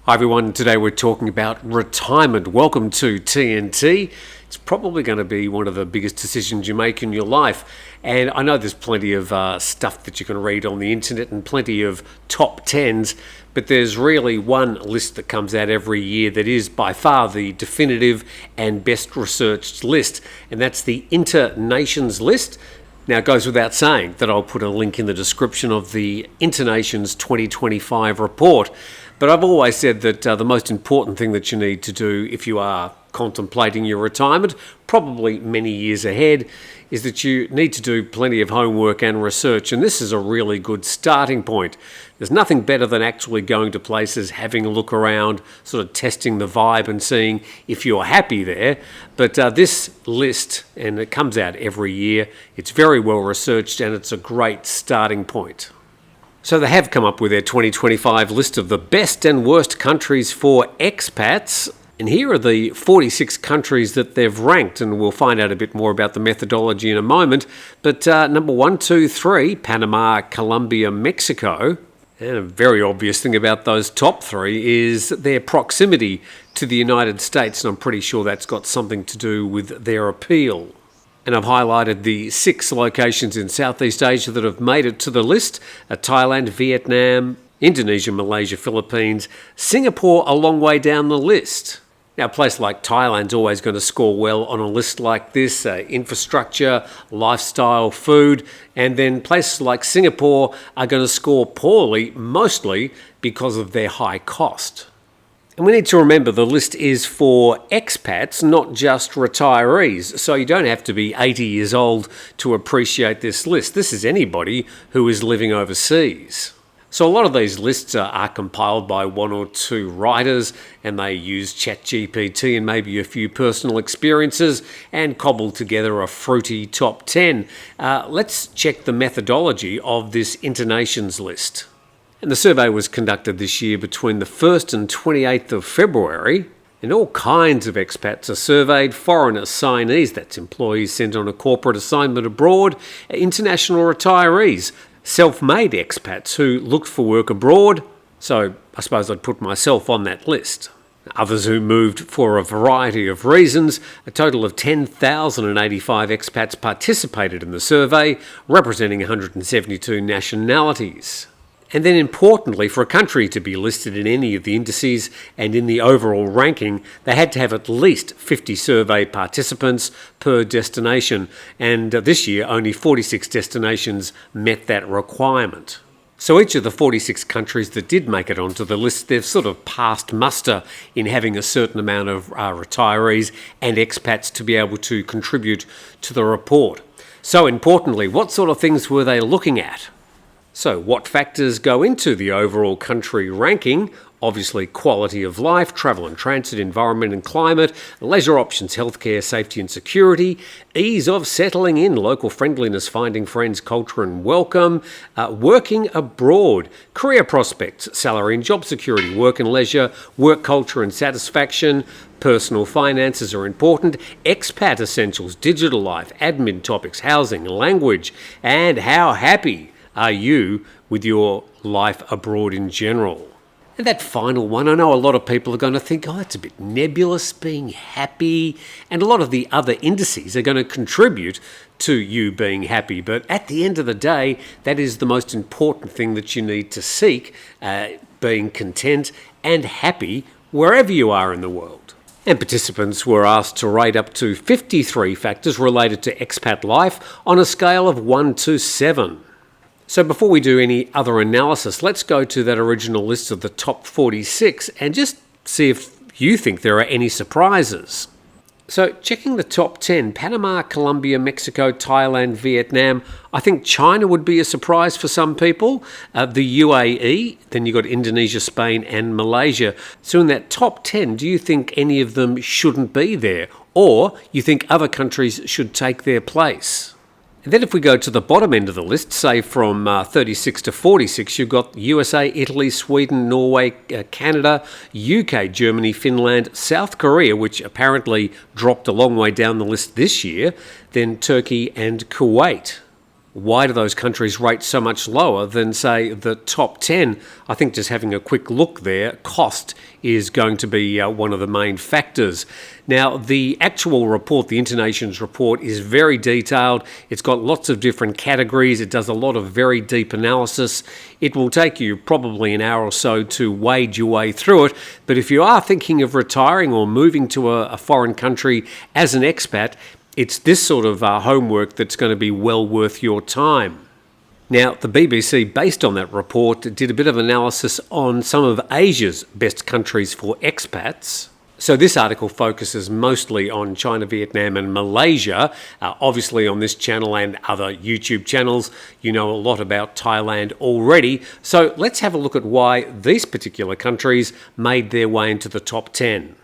Hi everyone, today we're talking about retirement. Welcome to TNT. It's probably going to be one of the biggest decisions you make in your life. And I know there's plenty of stuff that you can read on the internet and plenty of top 10s, but there's really one list that comes out every year that is by far the definitive and best researched list, and that's the Inter-Nations list. Now, it goes without saying that I'll put a link in the description of the Inter-Nations 2025 report. But I've always said that the most important thing that you need to do if you are contemplating your retirement, probably many years ahead, is that you need to do plenty of homework and research. And this is a really good starting point. There's nothing better than actually going to places, having a look around, sort of testing the vibe and seeing if you're happy there. But this list, and it comes out every year, it's very well researched and it's a great starting point. So they have come up with their 2025 list of the best and worst countries for expats. And here are the 46 countries that they've ranked, and we'll find out a bit more about the methodology in a moment. But number 1, 2, 3, Panama, Colombia, Mexico. And a very obvious thing about those top three is their proximity to the United States, and I'm pretty sure that's got something to do with their appeal. And I've highlighted the 6 locations in Southeast Asia that have made it to the list: Thailand, Vietnam, Indonesia, Malaysia, Philippines, Singapore a long way down the list. Now, a place like Thailand's always going to score well on a list like this: infrastructure, lifestyle, food. And then places like Singapore are going to score poorly, mostly because of their high cost. And we need to remember the list is for expats, not just retirees. So you don't have to be 80 years old to appreciate this list. This is anybody who is living overseas. So a lot of these lists are compiled by 1 or 2 writers, and they use ChatGPT and maybe a few personal experiences and cobble together a fruity top 10. Let's check the methodology of this Inter-Nations list. And the survey was conducted this year between the 1st and 28th of February, and all kinds of expats are surveyed: foreign assignees, that's employees sent on a corporate assignment abroad; international retirees, self-made expats who looked for work abroad, so I suppose I'd put myself on that list; others who moved for a variety of reasons. A total of 10,085 expats participated in the survey, representing 172 nationalities. And then importantly, for a country to be listed in any of the indices and in the overall ranking, they had to have at least 50 survey participants per destination. And this year, only 46 destinations met that requirement. So each of the 46 countries that did make it onto the list, they've sort of passed muster in having a certain amount of retirees and expats to be able to contribute to the report. So importantly, what sort of things were they looking at? So what factors go into the overall country ranking? Obviously, quality of life, travel and transit, environment and climate, leisure options, healthcare, safety and security, ease of settling in, local friendliness, finding friends, culture and welcome, working abroad, career prospects, salary and job security, work and leisure, work culture and satisfaction, personal finances are important, expat essentials, digital life, admin topics, housing, language, and how happy are you with your life abroad in general. And that final one, I know a lot of people are going to think, oh, it's a bit nebulous, being happy, and a lot of the other indices are going to contribute to you being happy. But at the end of the day, that is the most important thing that you need to seek, being content and happy wherever you are in the world. And participants were asked to rate up to 53 factors related to expat life on a scale of 1 to 7. So before we do any other analysis, let's go to that original list of the top 46 and just see if you think there are any surprises. So checking the top 10, Panama, Colombia, Mexico, Thailand, Vietnam. I think China would be a surprise for some people. The UAE, then you've got Indonesia, Spain and Malaysia. So in that top 10, do you think any of them shouldn't be there? Or you think other countries should take their place? And then if we go to the bottom end of the list, say from 36 to 46, you've got USA, Italy, Sweden, Norway, Canada, UK, Germany, Finland, South Korea, which apparently dropped a long way down the list this year, then Turkey and Kuwait. Why do those countries rate so much lower than, say, the top 10? I think just having a quick look there, cost is going to be one of the main factors. Now, the actual report, the Internations report, is very detailed. It's got lots of different categories. It does a lot of very deep analysis. It will take you probably an hour or so to wade your way through it. But if you are thinking of retiring or moving to a foreign country as an expat, it's this sort of homework that's going to be well worth your time. Now, the BBC, based on that report, did a bit of analysis on some of Asia's best countries for expats. So this article focuses mostly on China, Vietnam and Malaysia. Obviously on this channel and other YouTube channels, you know a lot about Thailand already. So let's have a look at why these particular countries made their way into the top 10.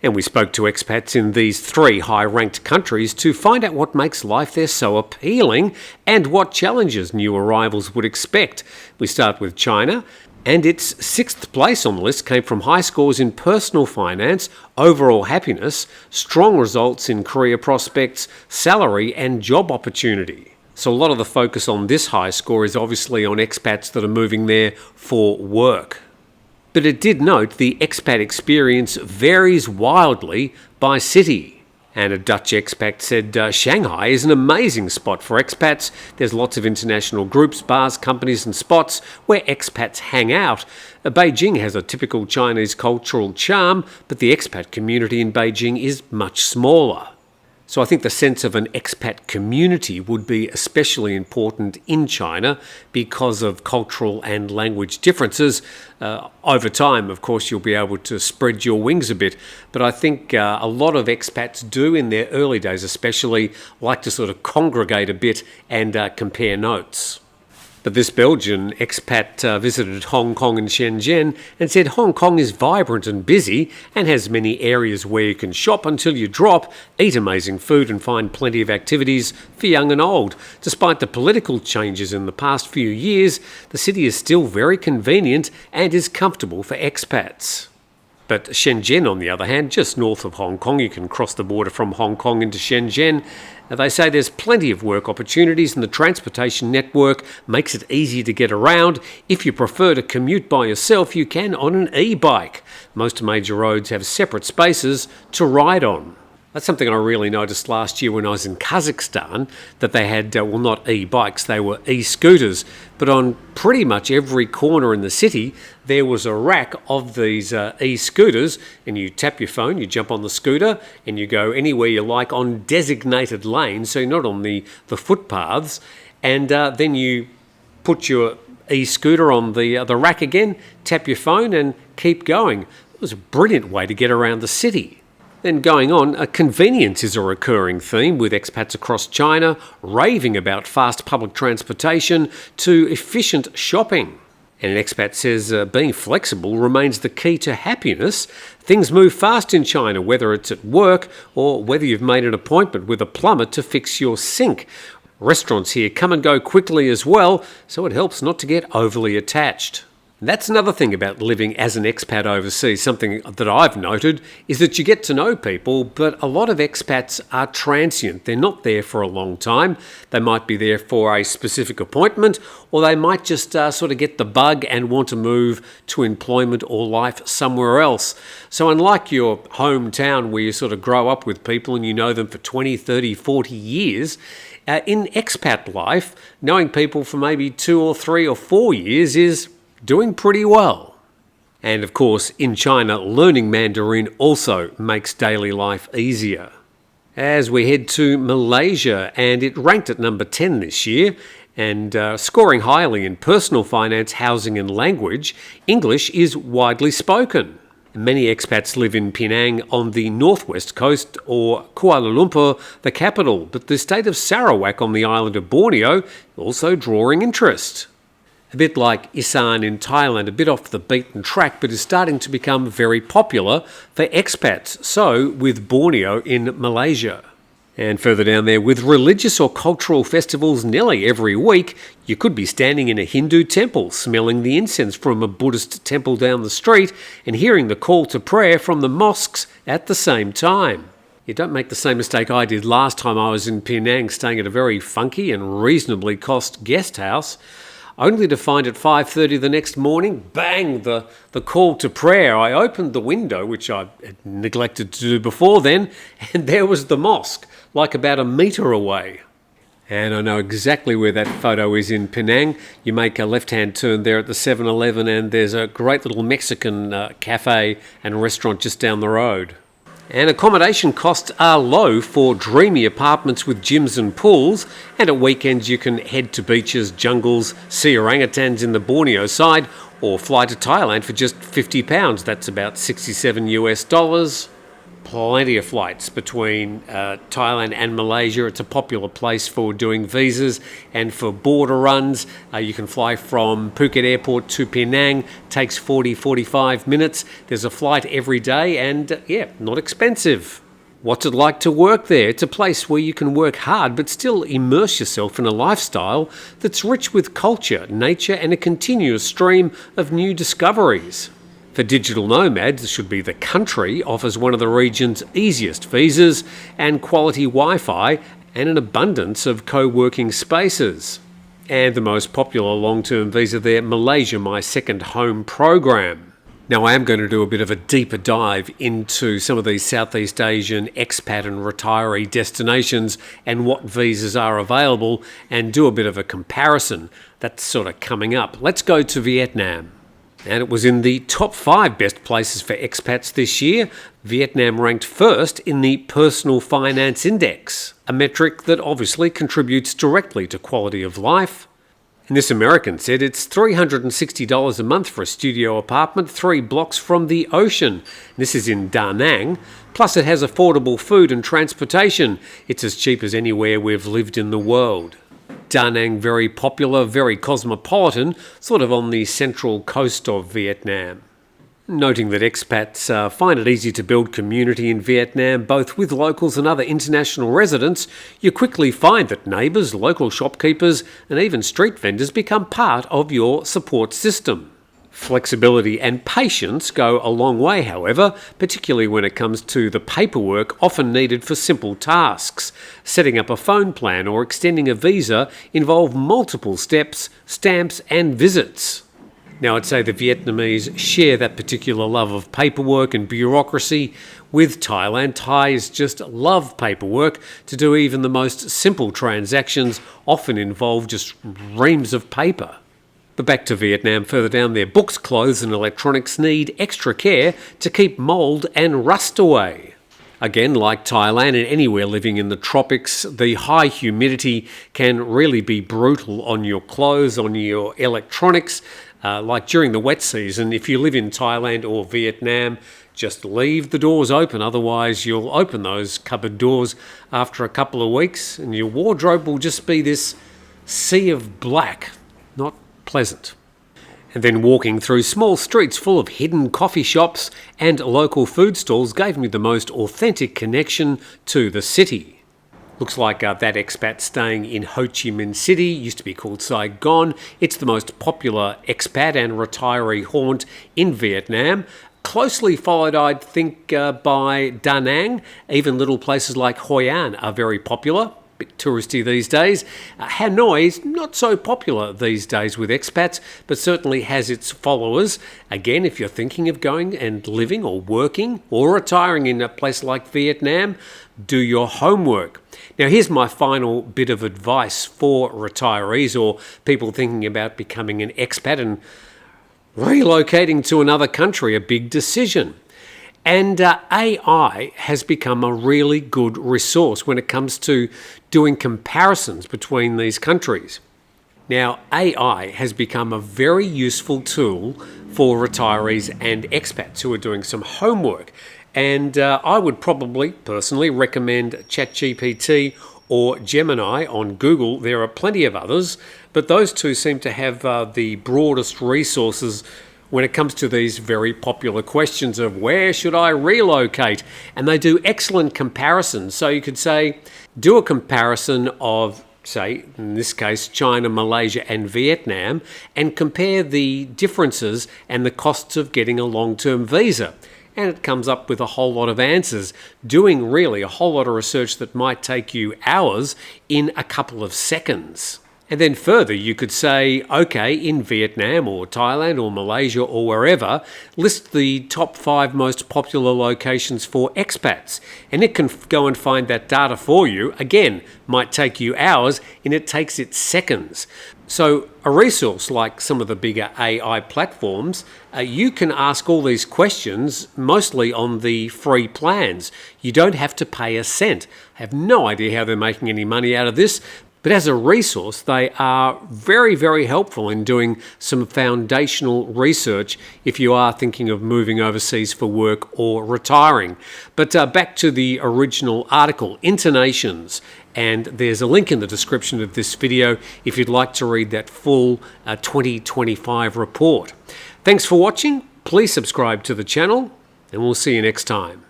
And we spoke to expats in these 3 high-ranked countries to find out what makes life there so appealing and what challenges new arrivals would expect. We start with China, and its 6th place on the list came from high scores in personal finance, overall happiness, strong results in career prospects, salary and job opportunity. So a lot of the focus on this high score is obviously on expats that are moving there for work. But it did note the expat experience varies wildly by city. And a Dutch expat said Shanghai is an amazing spot for expats. There's lots of international groups, bars, companies and spots where expats hang out. Beijing has a typical Chinese cultural charm, but the expat community in Beijing is much smaller. So I think the sense of an expat community would be especially important in China because of cultural and language differences. Over time, of course, you'll be able to spread your wings a bit. But I think a lot of expats do in their early days especially like to sort of congregate a bit and compare notes. But this Belgian expat visited Hong Kong and Shenzhen and said Hong Kong is vibrant and busy and has many areas where you can shop until you drop, eat amazing food and find plenty of activities for young and old. Despite the political changes in the past few years, the city is still very convenient and is comfortable for expats. But Shenzhen, on the other hand, just north of Hong Kong, you can cross the border from Hong Kong into Shenzhen. They say there's plenty of work opportunities and the transportation network makes it easy to get around. If you prefer to commute by yourself, you can on an e-bike. Most major roads have separate spaces to ride on. That's something I really noticed last year when I was in Kazakhstan, that they had, well, not e-bikes, they were e-scooters. But on pretty much every corner in the city, there was a rack of these e-scooters, and you tap your phone, you jump on the scooter, and you go anywhere you like on designated lanes, so you're not on the footpaths, and then you put your e-scooter on the rack again, tap your phone, and keep going. It was a brilliant way to get around the city. Then going on, convenience is a recurring theme with expats across China raving about fast public transportation to efficient shopping. And an expat says being flexible remains the key to happiness. Things move fast in China, whether it's at work or whether you've made an appointment with a plumber to fix your sink. Restaurants here come and go quickly as well, so it helps not to get overly attached. And that's another thing about living as an expat overseas. Something that I've noted is that you get to know people, but a lot of expats are transient. They're not there for a long time. They might be there for a specific appointment, or they might just sort of get the bug and want to move to employment or life somewhere else. So unlike your hometown where you sort of grow up with people and you know them for 20, 30, 40 years, in expat life, knowing people for maybe 2 or 3 or 4 years is doing pretty well. And of course, in China, learning Mandarin also makes daily life easier. As we head to Malaysia, and it ranked at number 10 this year, and scoring highly in personal finance, housing and language, English is widely spoken. Many expats live in Penang on the northwest coast or Kuala Lumpur, the capital, but the state of Sarawak on the island of Borneo also drawing interest. A bit like Isan in Thailand, a bit off the beaten track, but is starting to become very popular for expats, so with Borneo in Malaysia. And further down there, with religious or cultural festivals nearly every week, you could be standing in a Hindu temple, smelling the incense from a Buddhist temple down the street, and hearing the call to prayer from the mosques at the same time. You don't make the same mistake I did last time I was in Penang, staying at a very funky and reasonably cost guest house, only to find at 5:30 the next morning, bang, the call to prayer. I opened the window, which I had neglected to do before then, and there was the mosque, like about a metre away. And I know exactly where that photo is in Penang. You make a left-hand turn there at the 7-Eleven, and there's a great little Mexican cafe and restaurant just down the road. And accommodation costs are low for dreamy apartments with gyms and pools, and at weekends you can head to beaches, jungles, see orangutans in the Borneo side, or fly to Thailand for just £50. That's about 67 US dollars. Plenty of flights between Thailand and Malaysia. It's a popular place for doing visas and for border runs. You can fly from Phuket Airport to Penang. Takes 45 minutes. There's a flight every day and, not expensive. What's it like to work there? It's a place where you can work hard but still immerse yourself in a lifestyle that's rich with culture, nature and a continuous stream of new discoveries. For digital nomads, this should be the country, offers one of the region's easiest visas and quality Wi-Fi and an abundance of co-working spaces. And the most popular long-term visa there, Malaysia, My Second Home program. Now I am going to do a bit of a deeper dive into some of these Southeast Asian expat and retiree destinations and what visas are available and do a bit of a comparison. That's sort of coming up. Let's go to Vietnam. And it was in the top 5 best places for expats this year. Vietnam ranked first in the Personal Finance Index, a metric that obviously contributes directly to quality of life. And this American said it's $360 a month for a studio apartment 3 blocks from the ocean. This is in Da Nang. Plus it has affordable food and transportation. It's as cheap as anywhere we've lived in the world. Da Nang, very popular, very cosmopolitan, sort of on the central coast of Vietnam. Noting that expats find it easy to build community in Vietnam, both with locals and other international residents, you quickly find that neighbours, local shopkeepers and even street vendors become part of your support system. Flexibility and patience go a long way, however, particularly when it comes to the paperwork often needed for simple tasks. Setting up a phone plan or extending a visa involve multiple steps, stamps and visits. Now I'd say the Vietnamese share that particular love of paperwork and bureaucracy with Thailand. Thais just love paperwork. To do even the most simple transactions often involve just reams of paper. But back to Vietnam, further down there, books, clothes and electronics need extra care to keep mould and rust away. Again, like Thailand and anywhere living in the tropics, the high humidity can really be brutal on your clothes, on your electronics. Like during the wet season, if you live in Thailand or Vietnam, just leave the doors open. Otherwise, you'll open those cupboard doors after a couple of weeks and your wardrobe will just be this sea of black. Not pleasant. And then walking through small streets full of hidden coffee shops and local food stalls gave me the most authentic connection to the city. Looks like that expat staying in Ho Chi Minh City, used to be called Saigon. It's the most popular expat and retiree haunt in Vietnam. Closely followed, I'd think, by Da Nang. Even little places like Hoi An are very popular. Bit touristy these days. Hanoi's not so popular these days with expats, but certainly has its followers. Again, if you're thinking of going and living or working or retiring in a place like Vietnam, do your homework. Now, here's my final bit of advice for retirees or people thinking about becoming an expat and relocating to another country, a big decision. And AI has become a really good resource when it comes to doing comparisons between these countries. Now, AI has become a very useful tool for retirees and expats who are doing some homework. And I would probably personally recommend ChatGPT or Gemini on Google. There are plenty of others, but those two seem to have the broadest resources when it comes to these very popular questions of where should I relocate? And they do excellent comparisons. So you could say, do a comparison of, say, in this case, China, Malaysia and Vietnam, and compare the differences and the costs of getting a long-term visa. and it comes up with a whole lot of answers, doing really a whole lot of research that might take you hours in a couple of seconds. And then further, you could say, okay, in Vietnam or Thailand or Malaysia or wherever, list the top 5 most popular locations for expats. And it can go and find that data for you. Again, might take you hours, and it takes it seconds. So a resource like some of the bigger AI platforms, you can ask all these questions mostly on the free plans. You don't have to pay a cent. I have no idea how they're making any money out of this. But as a resource, they are very, very helpful in doing some foundational research if you are thinking of moving overseas for work or retiring. But back to the original article, Internations, and there's a link in the description of this video if you'd like to read that full 2025 report. Thanks for watching. Please subscribe to the channel, and we'll see you next time.